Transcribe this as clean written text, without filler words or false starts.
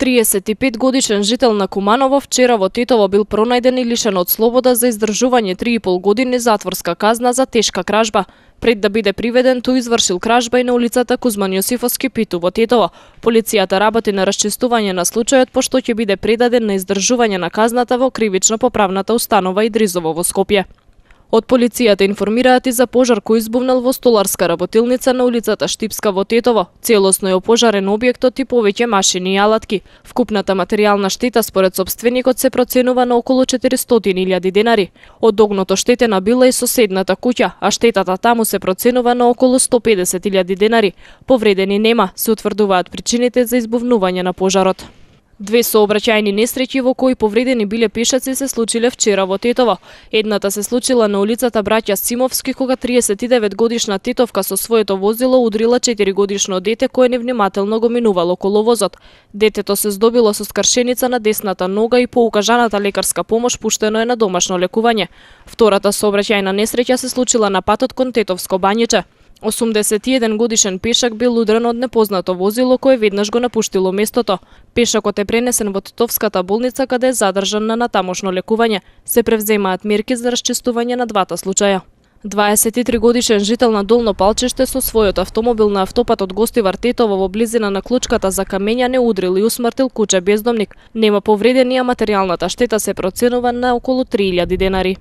35 годишен жител на Куманово вчера во Тетово бил пронајден и лишен од слобода за издржување 3,5 години затворска казна за тешка кражба. Пред да биде приведен, тој извршил кражба и на улицата Кузман Јосифовски Питу во Тетово. Полицијата работи на расчистување на случајот, пошто ќе биде предаден на издржување на казната во кривично-поправната установа Идризово во Скопје. Од полицијата информираат и за пожар кој избувнал во столарска работилница на улицата Штипска во Тетово. Целосно е опожарен објектот и повеќе машини и алатки. Вкупната материјална штета според сопственикот се проценува на околу 400.000 денари. Од огното штетена била и соседната куќа, а штетата таму се проценува на околу 150.000 денари. Повредени нема, се утврдуваат причините за избувнување на пожарот. Две сообраќајни несреќи во кои повредени биле пешаци се случиле вчера во Тетово. Едната се случила на улицата Браќа Симовски, кога 39 годишна тетовка со своето возило удрила 4 годишно дете кое невнимателно го минувало коловозот. Детето се здобило со скршеница на десната нога и по укажаната лекарска помош пуштено е на домашно лекување. Втората сообраќајна несреќа се случила на патот кон Тетовско Бањиче. 81 годишен пешак бил удрен од непознато возило кое веднаш го напуштило местото. Пешакот е пренесен во Тетовската болница каде е задржан на натамошно лекување. Се превземаат мерки за расчистување на двата случаја. 23 годишен жител на Долно Палчеште со својот автомобил на автопатот Гостивар Тетово во близина на клучката за камењане удрил и усмртил куче бездомник. Нема повредени, а материјалната штета се проценува на околу 3.000 денари.